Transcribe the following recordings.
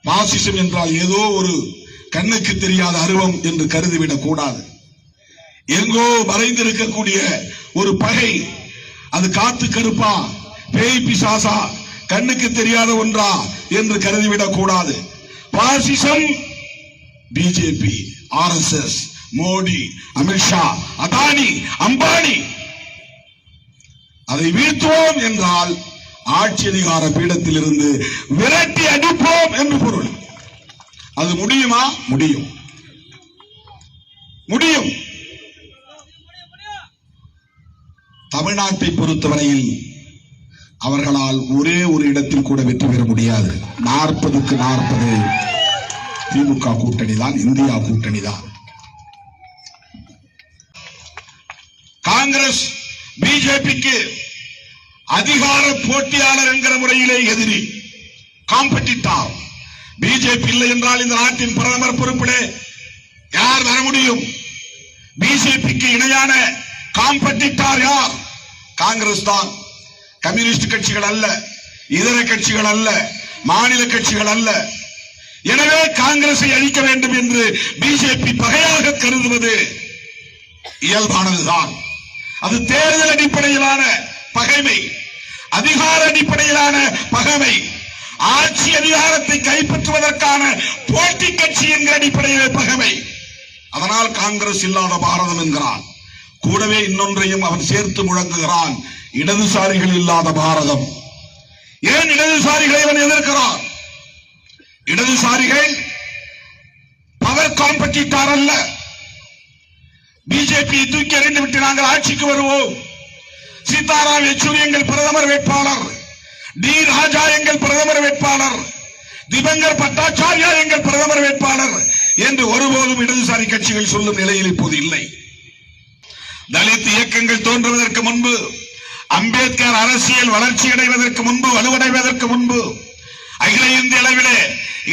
பாசிசம் என்றால் ஏதோ ஒரு கண்ணுக்கு தெரியாத அருவம் என்று கருதிவிடக் கூடாது. எங்கோ மறைந்திருக்கக்கூடிய ஒரு பகை, அது காத்து கருப்பா, பேய் பிசாசா, கண்ணுக்கு தெரியாத ஒன்றா என்று கருதிவிடக் கூடாது. பாசிசம் பிஜேபி, RSS, மோடி, அமித்ஷா, அதானி, அம்பானி. அதை வீழ்த்துவோம் என்றால் ஆட்சி அதிகார பீடத்தில் இருந்து விரட்டி அடிப்போம் என்று பொருள். அது முடியுமா? முடியும், முடியும். தமிழ்நாட்டை பொறுத்தவரையில் அவர்களால் ஒரே ஒரு இடத்தில் கூட வெற்றி பெற முடியாது. 40க்கு 40 திமுக கூட்டணி தான், இந்தியா கூட்டணி தான். காங்கிரஸ் பிஜேபிக்கு அதிகார போட்டியாளர் என்கிற முறையிலே எதிரி, காம்படிட்டார். பிஜேபி இல்லை என்றால் இந்த நாட்டின் பிரதமர் பொறுப்பிலே யார் வர முடியும்? பிஜேபிக்கு இணையான காம்படிட்டார் யார்? காங்கிரஸ் தான். கம்யூனிஸ்ட் கட்சிகள் அல்ல, இதர கட்சிகள் அல்ல, மாநில கட்சிகள் அல்ல. எனவே காங்கிரஸை அழிக்க வேண்டும் என்று பிஜேபி பகையாக கருதுவது இயல்பானதுதான். அது தேர்தல் அடிப்படையிலான பகைமை, அதிகார அடிப்படையிலான பகைமை, ஆட்சி அதிகாரத்தை கைப்பற்றுவதற்கான போட்டி கட்சி என்கிற அடிப்படையில் பகைமை. அதனால் காங்கிரஸ் இல்லாத பாரதம் என்கிறான். கூடவே இன்னொன்றையும் அவன் சேர்த்து முழங்குகிறான், இடதுசாரிகள் இல்லாத பாரதம். ஏன் இடதுசாரிகளை அவன் எதிர்க்கிறான்? இடதுசாரிகள் பவர் காம்படிட்டார் அல்ல. பிஜேபி தூக்கி எறிந்து விட்டு நாங்கள் ஆட்சிக்கு வருவோம். சீதாராம் யெச்சூரி எங்கள் பிரதமர் வேட்பாளர், டி ராஜா எங்கள் பிரதமர் வேட்பாளர், திபங்கர் பட்டாச்சாரியா எங்கள் பிரதமர் வேட்பாளர் என்று ஒருபோதும் இடதுசாரி கட்சிகள் சொல்லும் நிலையில் இப்போது இல்லை. தலித் இயக்கங்கள் தோன்றுவதற்கு முன்பு, அம்பேத்கர் அரசியல் வளர்ச்சி அடைவதற்கு முன்பு, வலுவடைவதற்கு முன்பு அகில இந்திய அளவிலே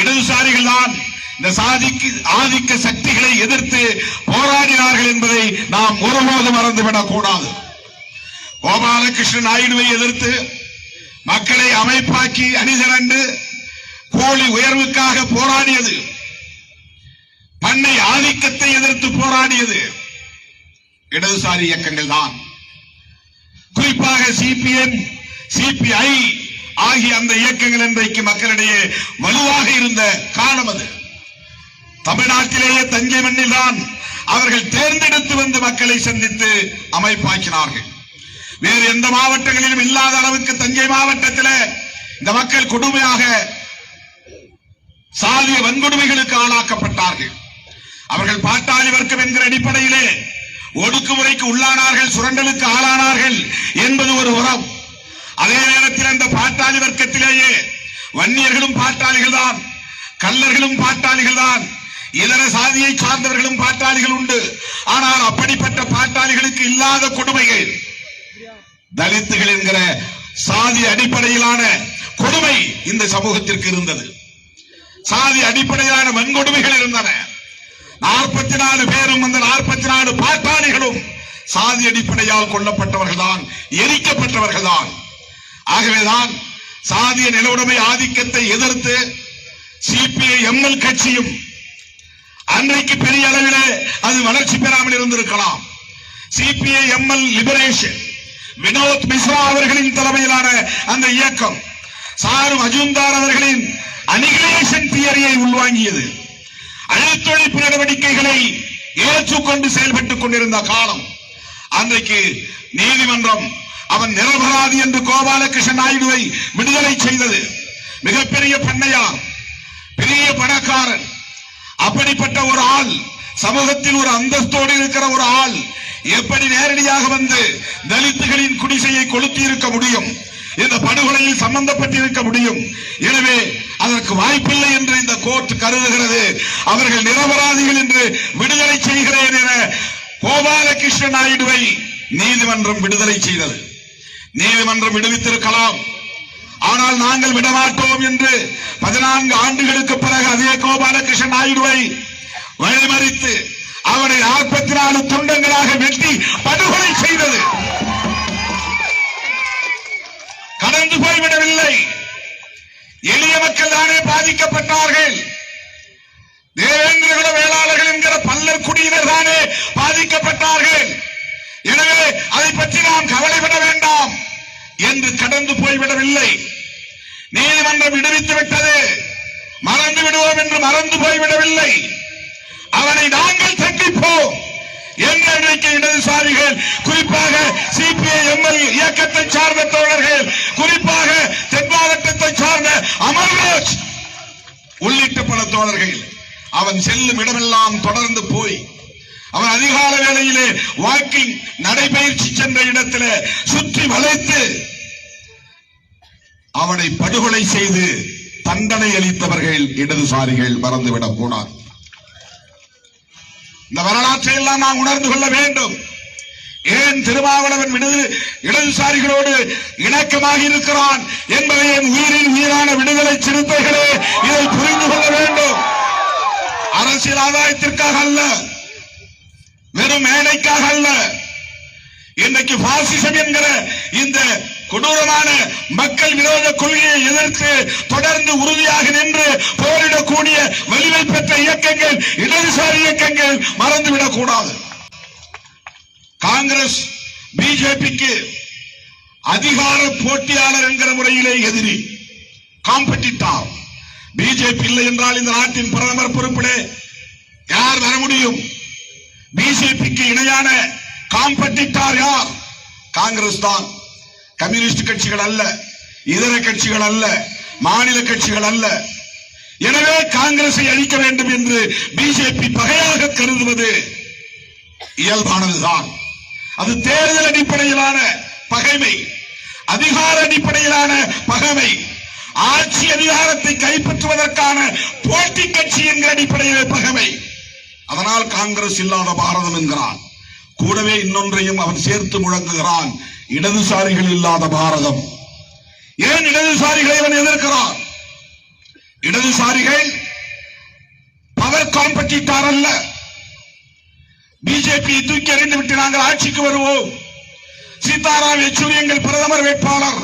இடதுசாரிகள் தான் இந்த ஆதிக்க சக்திகளை எதிர்த்து போராடினார்கள் என்பதை நாம் ஒருபோதும் மறந்துவிடக் கூடாது. கோபாலகிருஷ்ண நாயுடுவை எதிர்த்து மக்களை அமைப்பாக்கி அணிதிரண்டு கோழி உயர்வுக்காக போராடியது, பண்ணை ஆதிக்கத்தை எதிர்த்து போராடியது இடதுசாரி இயக்கங்கள் தான். குறிப்பாக CPM, CPI ஆகிய அந்த இயக்கங்கள் இன்றைக்கு மக்களிடையே வலுவாக இருந்த காலம் அது. தமிழ்நாட்டிலேயே தஞ்சை மண்ணில் தான் அவர்கள் தேர்ந்தெடுத்து வந்து மக்களை சந்தித்து அமைப்பாக்கினார்கள். வேறு எந்த மாவட்டங்களிலும் இல்லாத அளவுக்கு தஞ்சை மாவட்டத்தில் இந்த மக்கள் கொடுமையாக சாதிய வன்கொடுமைகளுக்கு ஆளாக்கப்பட்டார்கள். அவர்கள் பாட்டாளி வர்க்கம் என்கிற அடிப்படையிலே ஒடுக்குமுறைக்கு உள்ளானார்கள், சுரண்டலுக்கு ஆளானார்கள் என்பது ஒரு உரம். அதே நேரத்தில் அந்த பாட்டாளி வர்க்கத்திலேயே வன்னியர்களும் பாட்டாளிகள் தான், கள்ளர்களும் பாட்டாளிகள் தான், இதர சாதியை சார்ந்தவர்களும் பாட்டாளிகள் உண்டு. ஆனால் அப்படிப்பட்ட பாட்டாளிகளுக்கு இல்லாத கொடுமைகள் தலித்துகள் என்கிற சாதி அடிப்படையிலான கொடுமை இந்த சமூகத்திற்கு இருந்தது. சாதி அடிப்படையிலான வன்கொடுமைகள் இருந்தன. 44 பேரும் அந்த 44 பாட்டாளிகளும் சாதி அடிப்படையால் கொல்லப்பட்டவர்கள் தான், எரிக்கப்பட்டவர்கள் தான். ஆகவேதான் சாதிய நிலவுடைமை ஆதிக்கத்தை எதிர்த்து CPI-ML கட்சியும் அன்றைக்கு பெரிய அளவிலே அது வளர்ச்சி பெறாமல் இருந்திருக்கலாம். CPI-ML லிபரேஷன், வினோத் மிஸ்ரா அவர்களின் தலைமையிலான அந்த இயக்கம் சாரு மஜும்தார் அவர்களின் அனிகிலேஷன் தியரியை உள்வாங்கியது. அழுத்தொழிப்பு நடவடிக்கைகளை ஏற்றுக்கொண்டு செயல்பட்டுக் கொண்டிருந்த காலம். அன்றைக்கு நீதிமன்றம் அவன் நிரபராதி என்று கோபாலகிருஷ்ண நாயுடுவை விடுதலை செய்தது. மிகப்பெரிய பண்ணையார், பெரிய பணக்காரன், அப்படிப்பட்ட ஒரு ஆள், சமூகத்தில் ஒரு அந்தஸ்தோடு இருக்கிற ஒரு ஆள் எப்படி நேரடியாக வந்து தலித்துகளின் குடிசையை கொளுத்தி இருக்க முடியும்? இந்த படுகொலையில் சம்பந்தப்பட்டிருக்க முடியும். எனவே அதற்கு வாய்ப்பில்லை என்று இந்த கோர்ட் கருதுகிறது. அவர்கள் நிரபராதிகள் என்று விடுதலை செய்கிறேன் என கோபாலகிருஷ்ண நாயுடுவை நீதிமன்றம் விடுதலை செய்தது. நீதிமன்றம் விடுவித்திருக்கலாம். ஆனால் நாங்கள் விடமாட்டோம் என்று 14 ஆண்டுகளுக்கு பிறகு அதே கோபாலகிருஷ்ண நாயுடுவை வழிமறித்து அவரை 44 துண்டங்களாக வெட்டி படுகொலை செய்தது. கடந்து போய்விடவில்லை. எளிய மக்கள் தானே பாதிக்கப்பட்டார்கள். நாம் கவலைப்பட வேண்டாம் என்று கடந்து போய்விடவில்லை. நீதிமன்றம் விடுவித்து விட்டது, மறந்து விடுவோம் என்று மறந்து போய்விடவில்லை. அவனை நாங்கள் தண்டிப்போம் என்று இன்றைக்கு இடதுசாரிகள், குறிப்பாக சிபிஐ எம்எல் இயக்கத்தை சார்ந்த தோழர்கள், குறிப்பாக தென் மாவட்டத்தை சார்ந்த அமர்ராஜ் உள்ளிட்ட பல தோழர்கள் அவன் செல்லும் இடமெல்லாம் தொடர்ந்து போய் அவன் அதிகால வேளையிலே வாக்கிங் நடைபயிற்சி சென்ற இடத்திலே சுற்றி வளைத்து அவனை படுகொலை செய்து தண்டனை அளித்தவர்கள் இடதுசாரிகள் மறந்துவிடக் கூடாது. இந்த வரலாற்றை எல்லாம் நாம் உணர்ந்து கொள்ள வேண்டும். ஏன் திருமாவளவன் இடதுசாரிகளோடு இணக்கமாக இருக்கிறான் என்பதை என் உயிரின் உயிரான விடுதலை சிறுத்தைகளே இதை புரிந்து கொள்ள வேண்டும். அரசியல் ஆதாயத்திற்காக அல்ல, வெறும் மேடைக்காக அல்ல. இன்றைக்கு பாசிசம் என்கிற இந்த கொடூரமான மக்கள் விரோத கொள்கையை எதிர்த்து தொடர்ந்து உறுதியாக நின்று போரிடக்கூடிய வலிமை பெற்ற இயக்கங்கள் இடதுசாரி இயக்கங்கள் மறந்துவிடக் கூடாது. காங்கிரஸ் பிஜேபிக்கு அதிகார போட்டியாளர் என்கிற முறையிலே எதிரி, காம்படிட்டார். பிஜேபி இல்லை என்றால் இந்த நாட்டின் பிரதமர் பொறுப்பிலே யார் வர முடியும்? பிஜேபிக்கு இணையான காம்படிட்டார் யார்? காங்கிரஸ் தான். கம்யூனிஸ்ட் கட்சிகள் அல்ல, இதர கட்சிகள் அல்ல, மாநில கட்சிகள் அல்ல. எனவே காங்கிரஸை அழிக்க வேண்டும் என்று பிஜேபி பகையாக கருதுவது இயல்பானதுதான். அது தேர்தல் அடிப்படையிலான பகைமை, அதிகார அடிப்படையிலான பகைமை, ஆட்சி அதிகாரத்தை கைப்பற்றுவதற்கான போட்டி கட்சி என்கிற அடிப்படையில் பகைமை. அதனால் காங்கிரஸ் இல்லாத பாரதம் என்கிறான். கூடவே இன்னொன்றையும் அவன் சேர்த்து முழங்குகிறான், இடதுசாரிகள் இல்லாத பாரதம். ஏன் இடதுசாரிகளை அவன் எதிர்க்கிறான்? இடதுசாரிகள் பவர் காம்படிட்டார் அல்ல. பிஜேபி தூக்கி எறிந்து விட்டு நாங்கள் ஆட்சிக்கு வருவோம், சீதாராம் யெச்சூரி எங்கள் பிரதமர் வேட்பாளர்,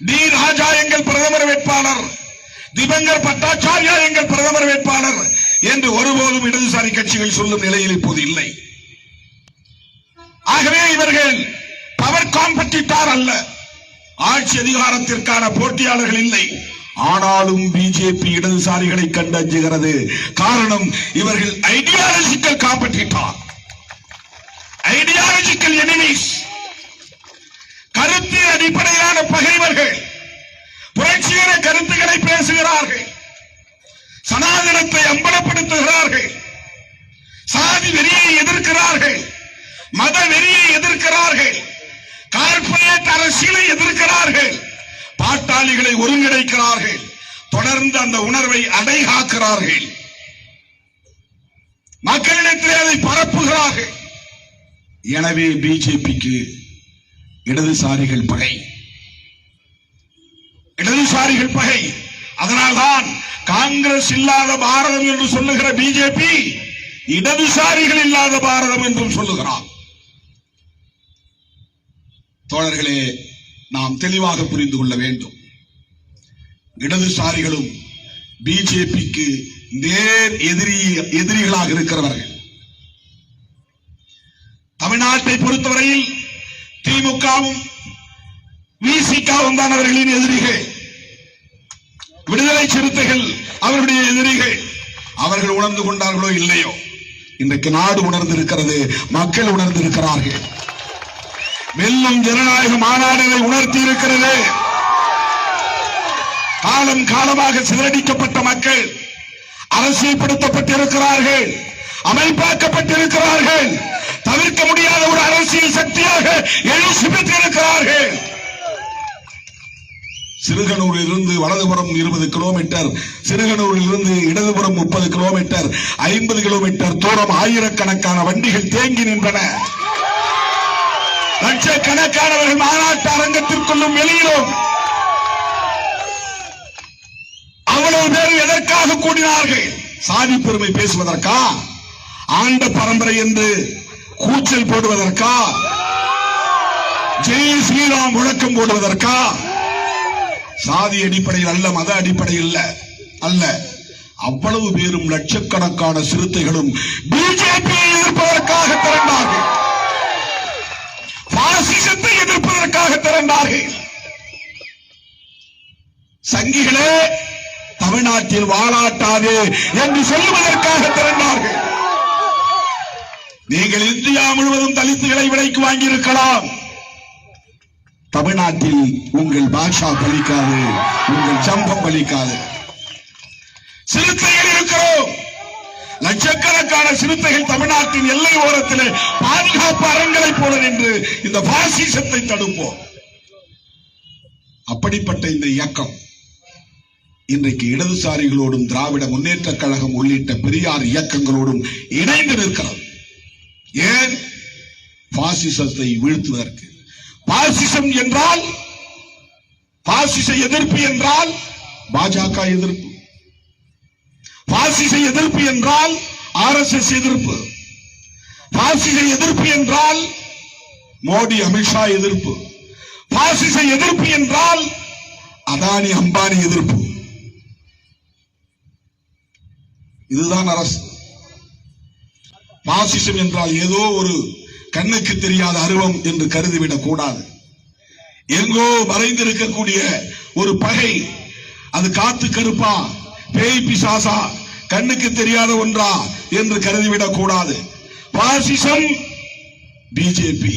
டி ராஜா எங்கள் பிரதமர் வேட்பாளர், திபங்கர் பட்டாச்சாரியா எங்கள் பிரதமர் வேட்பாளர் என்று ஒருபோதும் இடதுசாரி கட்சிகள் சொல்லும் நிலையில் இப்போது இல்லை. ஆகவே இவர்கள் பவர் காம்படிட்டார் அல்ல, ஆட்சி அதிகாரத்திற்கான போட்டியாளர்கள் இல்லை. ஆனாலும் பிஜேபி இடதுசாரிகளை கண்டு அஞ்சுகிறது. காரணம், இவர்கள் ஐடியாலஜிக்கல் காம்படிட்டார், ஐடியாலஜிக்கல் எனிமீஸ், கருத்து அடிப்படையிலான பகைவர்கள். புரட்சிகர கருத்துக்களை பேசுகிறார்கள், சனாதனத்தை அம்பலப்படுத்துகிறார்கள், சாதி வெறியை எதிர்க்கிறார்கள், மத வெறியை எதிர்க்கிறார்கள், கார்ப்பரேட் அரசியலை எதிர்க்கிறார்கள், பாட்டாளிகளை ஒருங்கிணைக்கிறார்கள், தொடர்ந்து அந்த உணர்வை அடைகாக்கிறார்கள், மக்களிடத்திலே அதை பரப்புகிறார்கள். எனவே பிஜேபிக்கு இடதுசாரிகள் பகை, இடதுசாரிகள் பகை. அதனால்தான் காங்கிரஸ் இல்லாத பாரதம் என்று சொல்லுகிற பிஜேபி இடதுசாரிகள் இல்லாத பாரதம் என்றும் சொல்லுகிறார். தோழர்களே, நாம் தெளிவாக புரிந்து கொள்ள வேண்டும். இடதுசாரிகளும் பிஜேபிக்கு நேர் எதிரிகளாக இருக்கிறவர்கள். தமிழ்நாட்டை பொறுத்தவரையில் திமுகவும் விசிகாவும் தான் அவர்களின் எதிரிகள். விடுதலை சிறுத்தைகள் அவர்களுடைய எதிரிகள். அவர்கள் உணர்ந்து கொண்டார்களோ இல்லையோ, இன்றைக்கு நாடு உணர்ந்திருக்கிறது, மக்கள் உணர்ந்திருக்கிறார்கள். வெல்லும் ஜனநாயக மாநாடுகளை உணர்த்தி இருக்கிறது. காலம் காலமாக சிதறடிக்கப்பட்ட மக்கள் அரசியல்படுத்தப்பட்டிருக்கிறார்கள், அமைப்பாக்கப்பட்டிருக்கிறார்கள். தவிர்க்க முடியாத ஒரு அரசியல் சக்தியாக எழுச்சி பெற்றிருக்கிறார்கள். சிறுகனூரில் இருந்து வலதுபுறம் 20 கிலோமீட்டர், சிறுகனூரில் இருந்து இடதுபுறம் 30 கிலோமீட்டர், 50 கிலோமீட்டர் தூரம் ஆயிரக்கணக்கான வண்டிகள் தேங்கி நின்றன. லட்சக்கணக்கானவர்கள் மாநாட்டு அரங்கத்திற்குள்ளும் வெளியிலும். அவ்வளவு பேர் எதற்காக கூடினார்கள்? சாதி பெருமை பேசுவதற்கா? ஆண்ட பரம்பரை என்று கூச்சல் போடுவதற்கா? ஜெய் ஸ்ரீராம் முழக்கம் போடுவதற்கா? சாதி அடிப்படையில் அல்ல, மத அடிப்படையில் அல்ல. அவ்வளவு பேரும் லட்சக்கணக்கான சிறுத்தைகளும் பிஜேபியை எதிர்ப்பதற்காக திரண்டார்கள். பாசிசத்தை சொல்லுவதற்காக திரண்டார்கள். சங்கிகளே, தமிழ்நாட்டில் வாழாட்டாது என்று சொல்லுவதற்காக திரண்டார்கள். நீங்கள் இந்தியா முழுவதும் தலித்துகளை விலைக்கு வாங்கியிருக்கலாம். தமிழ்நாட்டில் உங்கள் பாஷா பலிக்காது, உங்கள் சம்பம் பலிக்காது. சிறுத்தைகள் இருக்கிறோம். லட்சக்கணக்கான சிறுத்தைகள் தமிழ்நாட்டின் எல்லை ஓரத்தில் பாதுகாப்பு அரண்களை போல நின்று இந்த பாசிசத்தை தடுப்போம். அப்படிப்பட்ட இந்த இயக்கம் இன்றைக்கு இடதுசாரிகளோடும் திராவிட முன்னேற்ற கழகம் உள்ளிட்ட பெரியார் இயக்கங்களோடும் இணைந்து நிற்கிறது. ஏன்? பாசிசத்தை வீழ்த்துவதற்கு. பாசிசம் என்றால், பாசிச எதிர்ப்பு என்றால் பாஜக எதிர்ப்பு, பாசிச எதிர்ப்பு என்றால் RSS எதிர்ப்பு, பாசிச எதிர்ப்பு என்றால் மோடி அமித்ஷா எதிர்ப்பு, பாசிச எதிர்ப்பு என்றால் அதானி அம்பானி எதிர்ப்பு. இதுதான் அரசு. பாசிசம் என்றால் ஏதோ ஒரு கண்ணுக்கு தெரியாத அருவம் என்று கருதிவிடக் கூடாது. எங்கோ மறைந்திருக்கக்கூடிய ஒரு பகை, அது காத்து கருப்பா, பேய் பிசாசா, கண்ணுக்கு தெரியாத ஒன்றா என்று கருதிவிடக் கூடாது. பாசிசம் பிஜேபி,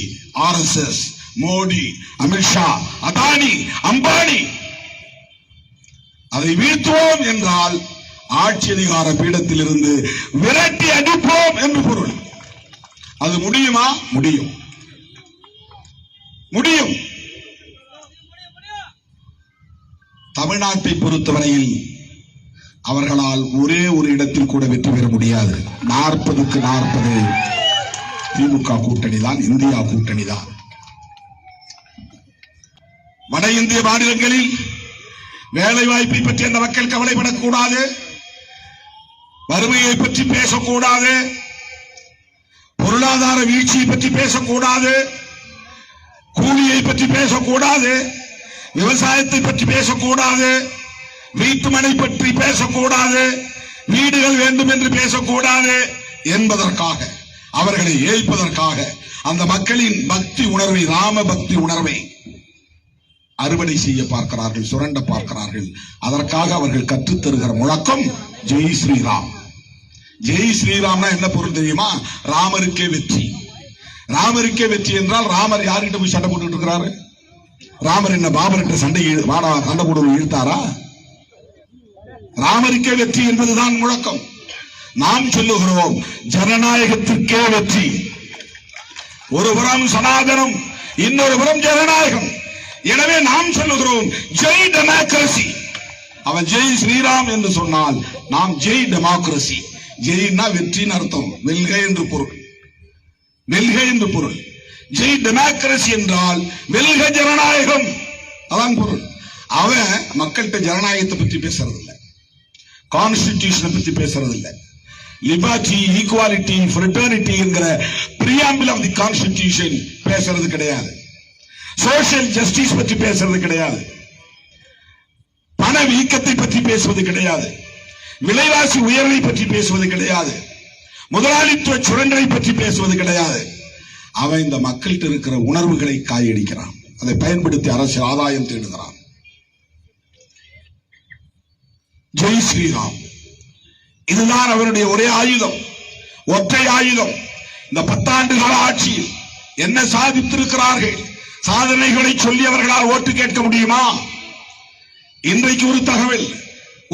RSS, மோடி, அமித்ஷா, அதானி, அம்பானி. அதை வீழ்த்துவோம் என்றால் ஆட்சி அதிகார பீடத்தில் இருந்து விரட்டி அடிப்போம் என்று பொருள். அது முடியுமா? முடியும், முடியும். தமிழ்நாட்டை பொறுத்தவரையில் அவர்களால் ஒரே ஒரு இடத்தில் கூட வெற்றி பெற முடியாது. 40க்கு 40 திமுக கூட்டணி தான், இந்தியா கூட்டணி தான். வட இந்திய மாநிலங்களில் வேலை வாய்ப்பை பற்றி அந்த மக்கள் கவலைப்படக்கூடாது, வறுமையை பற்றி பேசக்கூடாது, பொருளாதார வீழ்ச்சியை பற்றி பேசக்கூடாது, கூலியை பற்றி பேசக்கூடாது, விவசாயத்தை பற்றி பேசக்கூடாது, வீட்டுமனை பற்றி பேசக்கூடாது, வீடுகள் வேண்டும் என்று பேசக்கூடாது என்பதற்காக, அவர்களை ஏய்ப்பதற்காக அந்த மக்களின் பக்தி உணர்வை, ராம பக்தி உணர்வை அறுவடை செய்ய பார்க்கிறார்கள், சுரண்ட பார்க்கிறார்கள். அதற்காக அவர்கள் கற்றுத்தருகிற முழக்கம் ஜெய் ஸ்ரீராம். ஜெய் ஸ்ரீராம்னா என்ன பொருள் தெரியுமா? ராமருக்கே வெற்றி. ராமருக்கே வெற்றி என்றால் ராமர் யார்கிட்ட போய் சண்டை போட்டு இருக்கிறாரு? ராமர் என்ன பாபர் என்ற சண்டை போட இழுத்தாரா? ராமருக்கே வெற்றி என்பதுதான் முழக்கம். நாம் சொல்லுகிறோம் ஜனநாயகத்திற்கே வெற்றி. ஒரு புறம் சனாதனம், இன்னொரு புறம் ஜனநாயகம். எனவே நாம் சொல்லுகிறோம் ஜெய் டெமோக்ரசி. அவன் ஜெய் ஸ்ரீராம் என்று சொன்னால் நாம் ஜெய் டெமோக்ரசி. ஜெய்னா வெற்றின்னு அர்த்தம், வெல்க என்று பொருள், வெல்க என்று பொருள். ஜெய் டெமோக்ரசி என்றால் வெல்க ஜனநாயகம், அதான் பொருள். அவன் மக்கள்கிட்ட ஜனநாயகத்தை பற்றி பேசுறது இல்லை, கான்ஸ்டிடியூஷனை பற்றி பேசுறது இல்லை, லிபர்ட்டி, ஈக்குவாலிட்டி, ஃப்ரெட்டர்னிட்டி என்கிற பிரியாம்பிள் ஆஃப் தி கான்ஸ்டிடியூஷன் பேசுறது கிடையாது, சோசியல் ஜஸ்டிஸ் பற்றி பேசுறது கிடையாது, பண வீக்கத்தை பற்றி பேசுவது கிடையாது, விலைவாசி உயர்வை பற்றி பேசுவது கிடையாது, முதலாளித்துவ சுரண்டலை பற்றி பேசுவது கிடையாது. அவன் இந்த மக்கள்கிட்ட இருக்கிற உணர்வுகளை காயடிக்கிறான், அதை பயன்படுத்தி அரசியல் ஆதாயம் தேடுகிறான். ஜெய் ஸ்ரீராம், இதுதான் அவருடைய ஒரே ஆயுதம், ஒற்றை ஆயுதம். இந்த 10 ஆண்டு கால ஆட்சியில் என்ன சாதித்திருக்கிறார்கள்? சாதனைகளை சொல்லி அவர்களால் ஓட்டு கேட்க முடியுமா? இன்றைக்கு ஒரு தகவல்,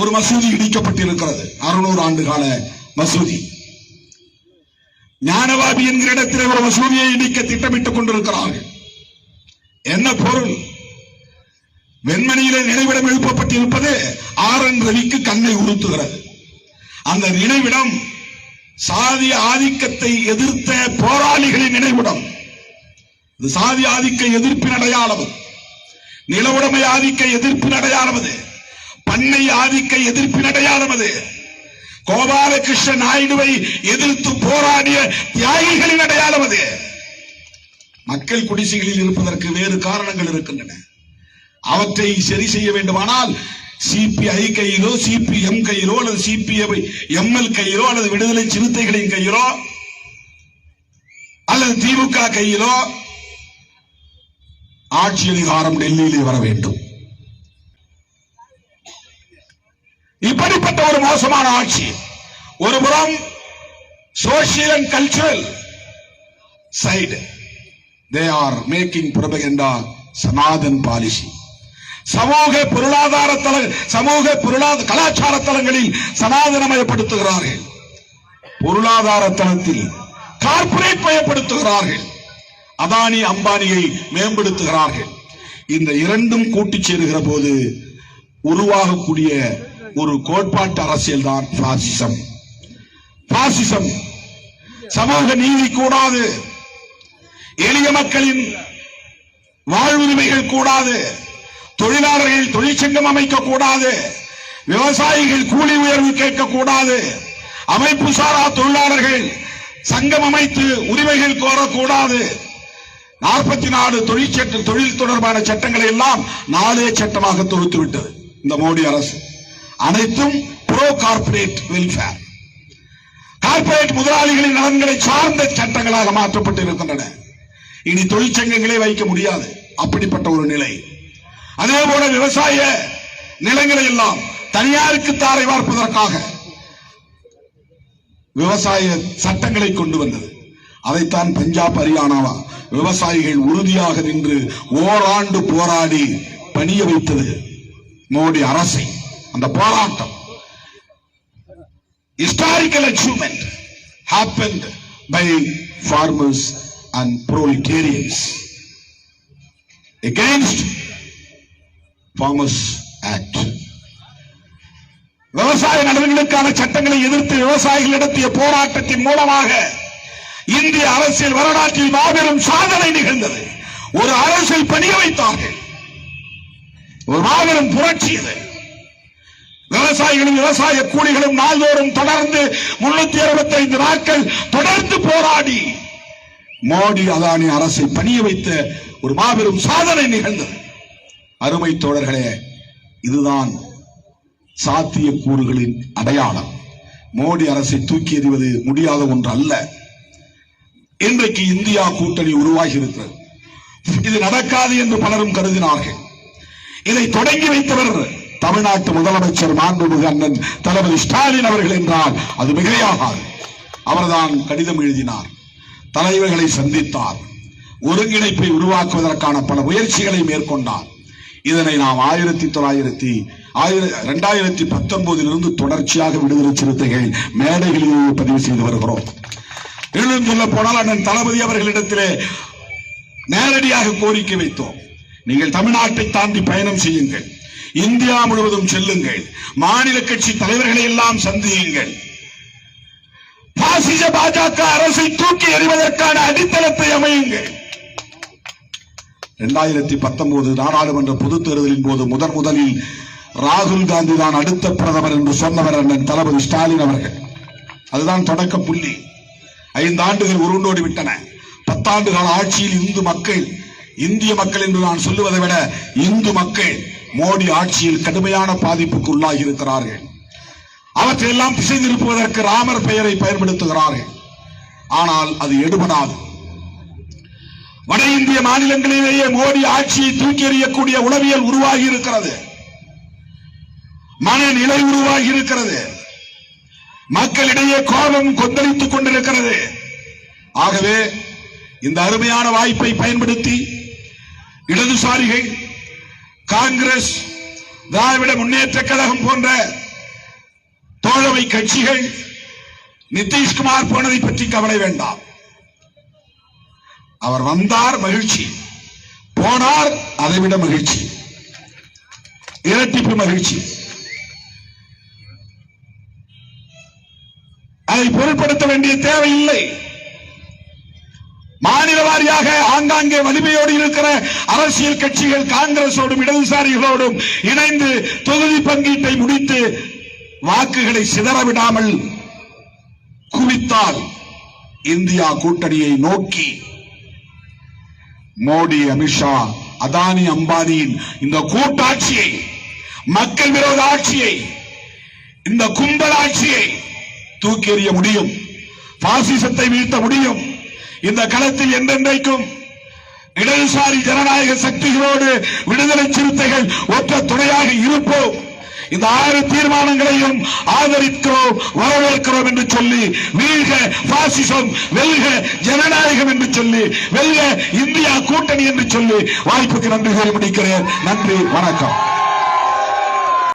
ஒரு மசூதி இடிக்கப்பட்டிருக்கிறது, 600 ஆண்டு கால மசூதி. ஞானவாபி என்கிற இடத்தில் ஒரு மசூதியை இடிக்க திட்டமிட்டுக் கொண்டிருக்கிறார்கள். என்ன பொருள்? வெண்மணியிலே நினைவிடம் எழுப்பப்பட்டிருப்பது RN ரவிக்கு கண்ணை உறுத்துகிறது. அந்த நினைவிடம் சாதி ஆதிக்கத்தை எதிர்த்த போராளிகளின் நினைவிடம். சாதி ஆதிக்க எதிர்ப்பின் அடையாளம், நில உடைமை ஆதிக்க எதிர்ப்பின் அடையாளம், பண்ணை ஆதிக்க எதிர்ப்பின் அடையாளம், கோபாலகிருஷ்ண நாயுடுவை எதிர்த்து போராடிய தியாகிகளின் அடையாளம். மக்கள் குடிசைகளில் இருப்பதற்கு வேறு காரணங்கள் இருக்கின்றன. அவற்றை சரி செய்ய வேண்டுமானால் சிபிஐ கையிலோ, சிபிஎம் கையிலோ, அல்லது சிபிஎம்எல் கையிலோ, அல்லது விடுதலை சிறுத்தைகளின் கையிலோ, அல்லது திமுக கையிலோ, ஆட்சி அதிகாரம் டெல்லியிலே வர வேண்டும். இப்படிப்பட்ட ஒரு மோசமான ஆட்சி. ஒருபுறம் social and cultural side they are making propaganda Sanatan policy. சமூக கலாச்சார தளங்களில் சனாதனமயப்படுத்துகிறார்கள். பொருளாதார தளத்தில் கார்ப்பரேட் மயப்படுத்துகிறார்கள். அதானி அம்பானியை மேம்படுத்துகிறார்கள். இந்த இரண்டும் கூட்டி சேருகிற போது உருவாகக்கூடிய ஒரு கோட்பாட்டு அரசியல் தான் பாசிசம். பாசிசம். சமூக நீதி கூடாது, எளிய மக்களின் வாழ்வுரிமைகள் கூடாது, தொழிலாளர்கள் தொழிற்சங்கம் அமைக்க கூடாது, விவசாயிகள் கூலி உயர்வு கேட்கக்கூடாது, அமைப்பு சாரா தொழிலாளர்கள் சங்கம் அமைத்து உரிமைகள் கோரக்கூடாது. 44 தொழில் தொடர்பான சட்டங்களை எல்லாம் 4 சட்டமாக தொகுத்து விட்டது இந்த மோடி அரசு. அனைத்தும் ப்ரோ கார்ப்பரேட் வெல்ஃபேர், கார்ப்பரேட் முதலாளிகளின் நலன்களை சார்ந்த சட்டங்களாக மாற்றப்பட்டு இருக்கின்றன. இனி தொழிற்சங்கங்களே வைக்க முடியாது, அப்படிப்பட்ட ஒரு நிலை. அதே போல விவசாய நிலங்களை எல்லாம் தனியாருக்கு தாரை வார்ப்பதற்காக விவசாய சட்டங்களை கொண்டு வந்தது. அதைத்தான் பஞ்சாப் ஹரியானாவா விவசாயிகள் உறுதியாக நின்று ஓராண்டு போராடி பணிய வைத்தது மோடி அரசை. அந்த போராட்டம் historical achievement happened by farmers and proletarians against Farmers Act. விவசாய நலன்களுக்கான சட்டங்களை எதிர்த்து விவசாயிகள் நடத்திய போராட்டத்தின் மூலமாக இந்திய அரசியல் வரலாற்றில் மாபெரும் சாதனை நிகழ்ந்தது. ஒரு அரசை பணிய வைத்தார்கள். ஒரு மாபெரும் புரட்சி இது. விவசாயிகளும் விவசாய கூலிகளும் நாள்தோறும் தொடர்ந்து 365 நாட்கள் தொடர்ந்து போராடி மோடி அதானி அரசை பணிய வைத்த ஒரு மாபெரும் சாதனை நிகழ்ந்தது. அருமை தோழர்களே, இதுதான் சாத்திய கூறுகளின் அடையாளம். மோடி அரசை தூக்கி எறிவது முடியாத ஒன்று அல்ல. இன்றைக்கு இந்தியா கூட்டணி உருவாகி இருக்கிறது. இது நடக்காது என்று பலரும் கருதினார்கள். இதை தொடங்கி வைத்தவர் தமிழ்நாட்டு முதலமைச்சர் மாண்புமிகு அண்ணன் தளபதி ஸ்டாலின் அவர்கள் என்றால் அது மிகையாகாது. அவர்தான் கடிதம் எழுதினார், தலைவர்களை சந்தித்தார், ஒருங்கிணைப்பை உருவாக்குவதற்கான பல முயற்சிகளை மேற்கொண்டார். இதனை நாம் 2019 தொடர்ச்சியாக விடுதலை சிறுத்தைகள் மேடைகளிலேயே பதிவு செய்து வருகிறோம். இன்னும் சொல்ல போனால் அண்ணன் தளபதி அவர்களிடத்திலே நேரடியாக கோரிக்கை வைத்தோம். நீங்கள் தமிழ்நாட்டை தாண்டி பயணம் செய்யுங்கள், இந்தியா முழுவதும் செல்லுங்கள், மாநில கட்சி தலைவர்களை எல்லாம் சந்தியுங்கள், பாசிச பாஜக அரசை தூக்கி எறிவதற்கான அடித்தளத்தை அமையுங்கள். 2019 நாடாளுமன்ற பொதுத் தேர்தலின் போது முதலில் ராகுல் காந்தி தான் அடுத்த பிரதமர் என்று சொன்னவர் அண்ணன் தளபதி ஸ்டாலின் அவர்கள். அதுதான் தொடக்க புள்ளி. 5 ஆண்டுகள் உருண்டோடி விட்டன. 10 ஆண்டு கால ஆட்சியில் இந்திய மக்கள் என்று நான் சொல்லுவதை விட இந்து மக்கள் மோடி ஆட்சியில் கடுமையான பாதிப்புக்கு உள்ளாகி இருக்கிறார்கள். அவற்றையெல்லாம் திசை திருப்புவதற்கு ராமர் பெயரை பயன்படுத்துகிறார்கள். ஆனால் அது எடுபடாது. வட இந்திய மாநிலங்களிலேயே மோடி ஆட்சியை தூக்கி எறியக்கூடிய உளவியல் உருவாகி இருக்கிறது, மனநிலை உருவாகி இருக்கிறது, மக்களிடையே கோபம் கொந்தளித்துக் கொண்டிருக்கிறது. ஆகவே இந்த அருமையான வாய்ப்பை பயன்படுத்தி இடதுசாரிகள், காங்கிரஸ், திராவிட முன்னேற்ற கழகம் போன்ற தோழமை கட்சிகள் நிதிஷ்குமார் போனதை பற்றி கவலை வேண்டாம். அவர் வந்தார், மகிழ்ச்சி. போனார், அதைவிட மகிழ்ச்சி, இரட்டிப்பு மகிழ்ச்சி. அதை பொருட்படுத்த வேண்டிய தேவையில்லை. மாநில வாரியாக ஆங்காங்கே வலிமையோடு இருக்கிற அரசியல் கட்சிகள் காங்கிரசோடும் இடதுசாரிகளோடும் இணைந்து தொகுதி பங்கீட்டை முடித்து வாக்குகளை சிதறவிடாமல் குவித்தால் இந்தியா கூட்டணியை நோக்கி மோடி, அமித்ஷா, அதானி, அம்பானியின் இந்த கூட்டாட்சியை, மக்கள் விரோத ஆட்சியை, இந்த கும்பல் ஆட்சியை தூக்கி எறிய முடியும். பாசிசத்தை வீழ்த்த முடியும். இந்த களத்தில் என்றென்றைக்கும் இடதுசாரி ஜனநாயக சக்திகளோடு விடுதலை சிறுத்தைகள் ஒற்ற துணையாக இருப்போம். இந்த 6 தீர்மானங்களையும் ஆதரிக்கிறோம், வரவேற்கிறோம் என்று சொல்லி, வீழ்க பாசிசம், வெல்க ஜனநாயகம் என்று சொல்லி, வெல்க இந்தியா கூட்டணி என்று சொல்லி வாய்ப்புக்கு நன்றி கூறி முடிக்கிறேன். நன்றி, வணக்கம்.